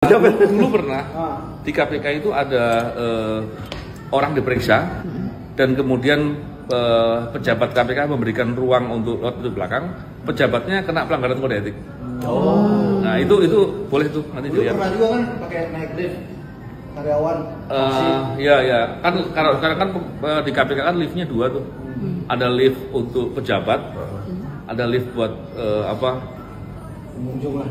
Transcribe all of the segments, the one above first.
Dulu pernah di KPK itu ada orang diperiksa dan kemudian pejabat KPK memberikan ruang untuk waktu belakang, pejabatnya kena pelanggaran kode etik. Oh. Nah itu boleh tuh nanti dilihat. Pernah juga kan pakai naik lift karyawan. Ya kan kalau sekarang kan di KPK kan liftnya dua tuh. Ada lift untuk pejabat, ada lift buat Pengunjung lah.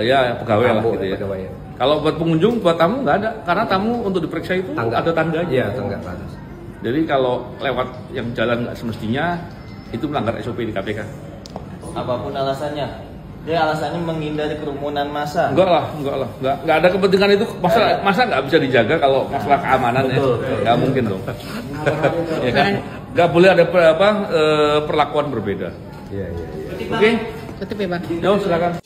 Ya pegawai lah gitu ya. Pegawai. Kalau buat pengunjung, buat tamu nggak ada, karena tamu untuk diperiksa itu ada tangganya. Iya, tangga ke atas. Jadi kalau lewat yang jalan nggak semestinya, itu melanggar SOP di KPK. Apapun alasannya, dia alasannya menghindari kerumunan massa. Enggak lah, nggak ada kepentingan itu. Masa nggak bisa dijaga kalau masalah keamanan ya? Nggak mungkin dong. Ya kan? Nggak boleh ada perlakuan berbeda. Iya. Oke? Tutup ya Bang. Yo, silakan.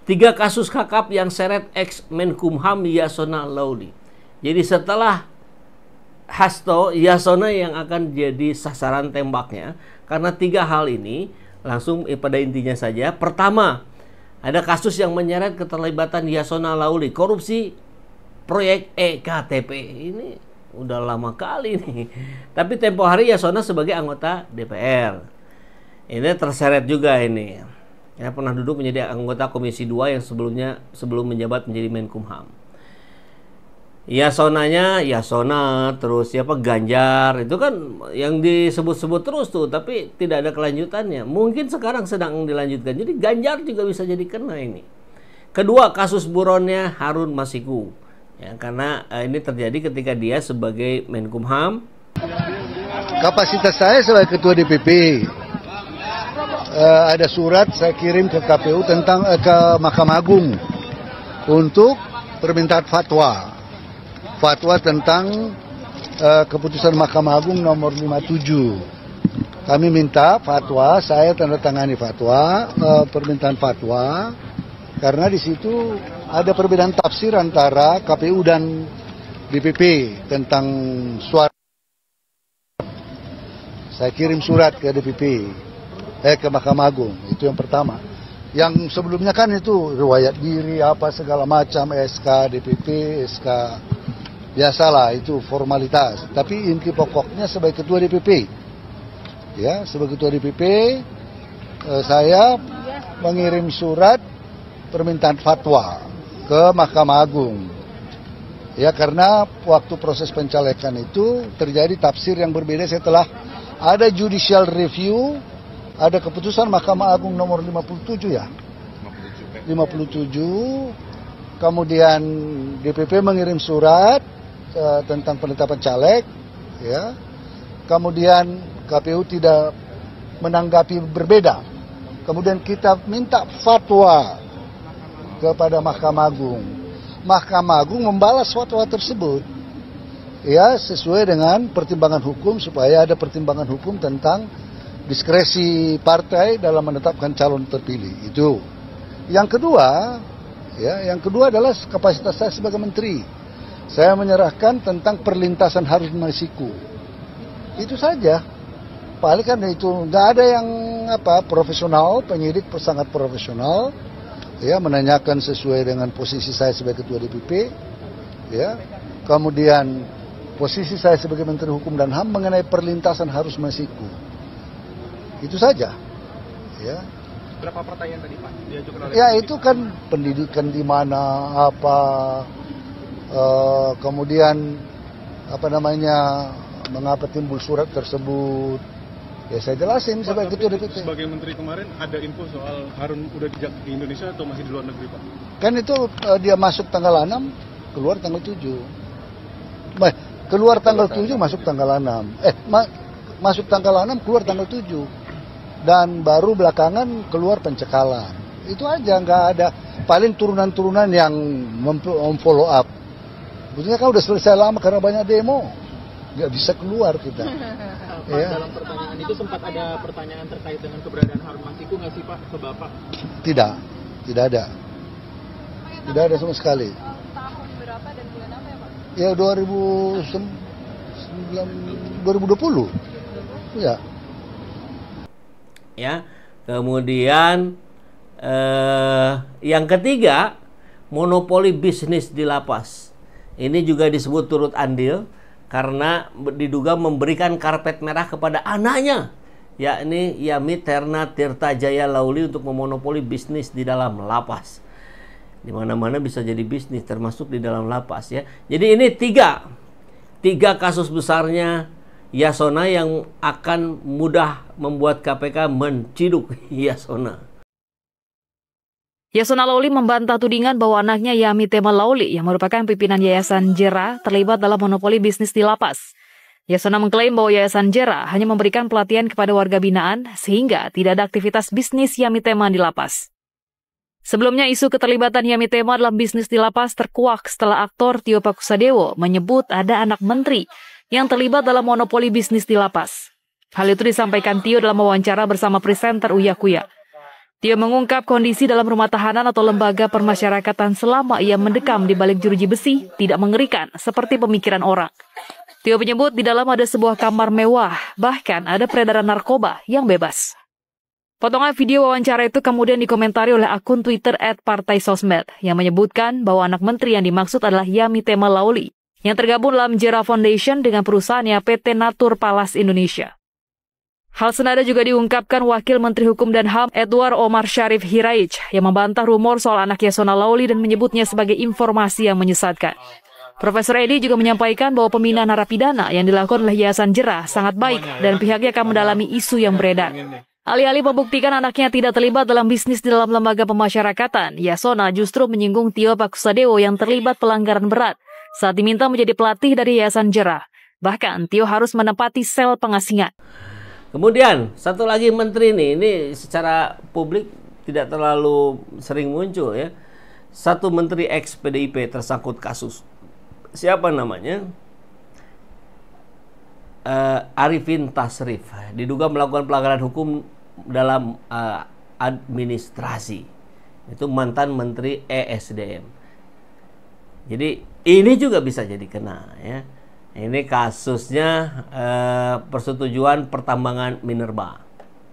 3 kasus kakap yang seret ex-Menkumham Yasona Lauli. Jadi setelah Hasto, Yasona yang akan jadi sasaran tembaknya. Karena 3 hal ini, langsung pada intinya saja. Pertama, ada kasus yang menyeret keterlibatan Yasona Lauli. Korupsi proyek EKTP. Ini udah lama kali nih. Tapi tempo hari Yasona sebagai anggota DPR. Ini terseret juga ini. Ya, pernah duduk menjadi anggota Komisi 2 yang sebelum menjabat menjadi Menkumham. Yasonanya Yasona, terus siapa Ganjar, itu kan yang disebut-sebut terus tuh, tapi tidak ada kelanjutannya. Mungkin sekarang sedang dilanjutkan. Jadi Ganjar juga bisa jadi kena ini. Kedua, kasus buronnya Harun Masiku. Ya, karena ini terjadi ketika dia sebagai Menkumham. Kapasitas saya sebagai ketua DPP, ada surat saya kirim ke KPU tentang ke Mahkamah Agung untuk permintaan fatwa tentang keputusan Mahkamah Agung nomor 57. Kami minta fatwa, saya tanda tangani fatwa, permintaan fatwa, karena di situ ada perbedaan tafsir antara KPU dan DPP tentang suara. Saya kirim surat ke DPP. Ke Mahkamah Agung, itu yang pertama. Yang sebelumnya kan itu riwayat diri apa segala macam, SK DPP, SK biasalah, itu formalitas. Tapi inti pokoknya sebagai ketua DPP, ya sebagai ketua DPP, saya mengirim surat permintaan fatwa ke Mahkamah Agung. Ya karena waktu proses pencalekan itu terjadi tafsir yang berbeda setelah ada judicial review. Ada keputusan Mahkamah Agung nomor 57 ya. 57. Kemudian DPP mengirim surat tentang penetapan caleg, ya. Kemudian KPU tidak menanggapi berbeda. Kemudian kita minta fatwa kepada Mahkamah Agung. Mahkamah Agung membalas fatwa tersebut. Ya, sesuai dengan pertimbangan hukum supaya ada pertimbangan hukum tentang diskresi partai dalam menetapkan calon terpilih. Itu. Yang kedua, ya, yang kedua adalah kapasitas saya sebagai menteri. Saya menyerahkan tentang perlintasan Harun Masiku. Itu saja. Paling kan itu nggak ada yang profesional, penyidik sangat profesional, ya menanyakan sesuai dengan posisi saya sebagai ketua DPP, ya. Kemudian posisi saya sebagai Menteri Hukum dan HAM mengenai perlintasan Harun Masiku. Itu saja, ya. Berapa pertanyaan tadi Pak diajukan oleh? Ya itu kan pendidikan di mana, kemudian mengapa timbul surat tersebut. Ya saya jelasin Pak, sebagai ketua DPP. Sebagai menteri kemarin ada info soal Harun udah di Indonesia atau masih di luar negeri Pak? Kan itu dia masuk tanggal 6, keluar tanggal 7. Keluar tanggal 7, masuk tanggal 6. Masuk tanggal 6, keluar tanggal 7. Dan baru belakangan keluar pencekalan. Itu aja, nggak ada. Paling turunan-turunan yang memfollow up. Betulnya kan udah selesai lama karena banyak demo. Nggak bisa keluar kita. Pak, Ya. dalam pertanyaan itu sempat ada pertanyaan terkait dengan keberadaan Harun Masiku nggak sih Pak ke Bapak? Tidak ada. Tidak ada sama sekali. Tahun berapa dan bulan apa ya Pak? Ya 2020. Ya. Ya, kemudian Yang ketiga, monopoli bisnis di lapas. Ini juga disebut turut andil karena diduga memberikan karpet merah kepada anaknya, yakni Yami Terna Tirta Jaya Lauli untuk memonopoli bisnis di dalam lapas. Di mana-mana bisa jadi bisnis, termasuk di dalam lapas ya. Jadi ini tiga kasus besarnya Yasona yang akan mudah membuat KPK menciduk Yasona. Yasona Lauli membantah tudingan bahwa anaknya Yami Tema Lauli yang merupakan pimpinan Yayasan Jera terlibat dalam monopoli bisnis di lapas. Yasona mengklaim bahwa Yayasan Jera hanya memberikan pelatihan kepada warga binaan sehingga tidak ada aktivitas bisnis Yami Tema di lapas. Sebelumnya isu keterlibatan Yami Tema dalam bisnis di lapas terkuak setelah aktor Tio Pakusadewo menyebut ada anak menteri yang terlibat dalam monopoli bisnis di lapas. Hal itu disampaikan Tio dalam wawancara bersama presenter Uya Kuya. Tio mengungkap kondisi dalam rumah tahanan atau lembaga permasyarakatan selama ia mendekam di balik jeruji besi tidak mengerikan seperti pemikiran orang. Tio menyebut di dalam ada sebuah kamar mewah, bahkan ada peredaran narkoba yang bebas. Potongan video wawancara itu kemudian dikomentari oleh akun Twitter @partaisosmed yang menyebutkan bahwa anak menteri yang dimaksud adalah Yami Tema Lauli yang tergabung dalam Jera Foundation dengan perusahaannya PT Natur Palas Indonesia. Hal senada juga diungkapkan Wakil Menteri Hukum dan HAM Edward Omar Syarif Hiraij yang membantah rumor soal anak Yasona Lauli dan menyebutnya sebagai informasi yang menyesatkan. Profesor Edi juga menyampaikan bahwa pembinaan narapidana yang dilakukan oleh Yayasan Jera sangat baik dan pihaknya akan mendalami isu yang beredar. Alih-alih membuktikan anaknya tidak terlibat dalam bisnis di dalam lembaga pemasyarakatan, Yasona justru menyinggung Tio Pakusadewo yang terlibat pelanggaran berat saat diminta menjadi pelatih dari Yayasan Jera. Bahkan Tio harus menempati sel pengasingan. Kemudian satu lagi menteri ini secara publik tidak terlalu sering muncul ya. Satu menteri ex PDIP tersangkut kasus. Siapa namanya? Arifin Tasrif diduga melakukan pelanggaran hukum dalam administrasi. Itu mantan menteri ESDM. Jadi ini juga bisa jadi kena ya. Ini kasusnya persetujuan pertambangan minerba.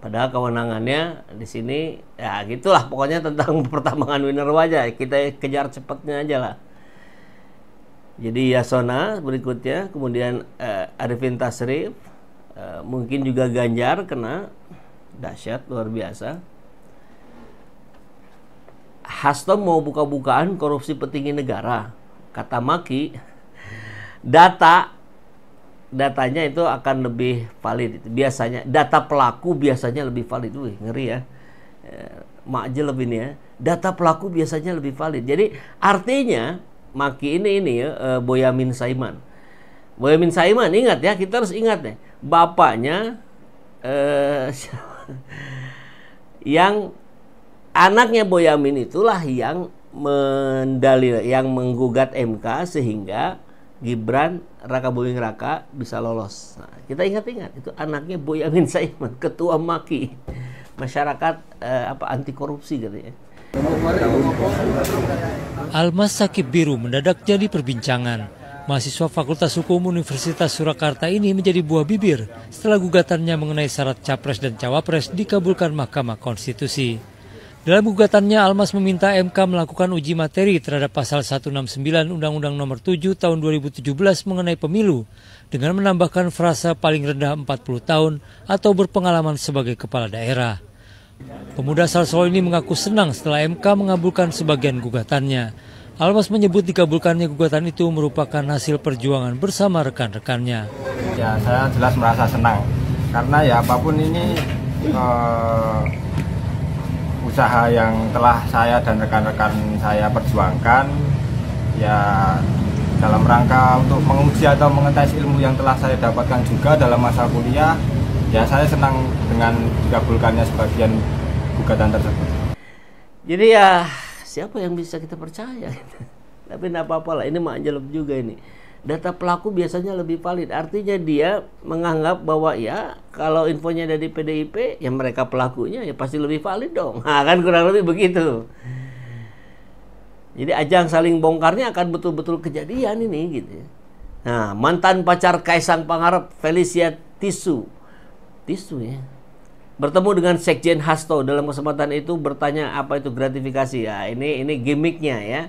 Padahal kewenangannya di sini ya gitulah pokoknya tentang pertambangan minerba aja. Kita kejar cepatnya aja lah. Jadi Yasona berikutnya, kemudian Arifin Tasrif, mungkin juga Ganjar kena, dahsyat luar biasa. Hasto mau buka-bukaan korupsi petinggi negara, kata Maki. Datanya itu akan lebih valid. Biasanya data pelaku biasanya lebih valid. Wih, ngeri ya. Makjel lebih nih ya. Data pelaku biasanya lebih valid. Jadi artinya Maki ini ya Boyamin Saiman. Boyamin Saiman ingat ya, kita harus ingat nih. Bapaknya yang anaknya Boyamin itulah yang menggugat MK sehingga Gibran Raka Buming Raka bisa lolos. Nah, kita ingat-ingat itu anaknya Boyamin Saiman, ketua Maki, masyarakat anti korupsi katanya. Almas Sakib Biru mendadak jadi perbincangan. Mahasiswa Fakultas Hukum Universitas Surakarta ini menjadi buah bibir setelah gugatannya mengenai syarat capres dan cawapres dikabulkan Mahkamah Konstitusi. Dalam gugatannya, Almas meminta MK melakukan uji materi terhadap pasal 169 Undang-Undang Nomor 7 Tahun 2017 mengenai pemilu dengan menambahkan frasa paling rendah 40 tahun atau berpengalaman sebagai kepala daerah. Pemuda asal Solo ini mengaku senang setelah MK mengabulkan sebagian gugatannya. Almas menyebut dikabulkannya gugatan itu merupakan hasil perjuangan bersama rekan-rekannya. Ya, saya jelas merasa senang karena ya apapun ini usaha yang telah saya dan rekan-rekan saya perjuangkan ya dalam rangka untuk menguji atau mengetes ilmu yang telah saya dapatkan juga dalam masa kuliah. Ya saya senang dengan dikabulkannya sebagian gugatan tersebut. Jadi ya siapa yang bisa kita percaya? Tapi tidak apa-apa lah, ini makjelep juga ini. Data pelaku biasanya lebih valid. Artinya dia menganggap bahwa ya kalau infonya dari PDIP, ya mereka pelakunya ya pasti lebih valid dong. Nah, kan kurang lebih begitu. Jadi ajang saling bongkarnya akan betul-betul kejadian ini gitu. Nah, mantan pacar Kaisang Pangarep, Felicia Tisu ya. bertemu dengan Sekjen Hasto. Dalam kesempatan itu bertanya apa itu gratifikasi. Ya, ini gimmicknya ya.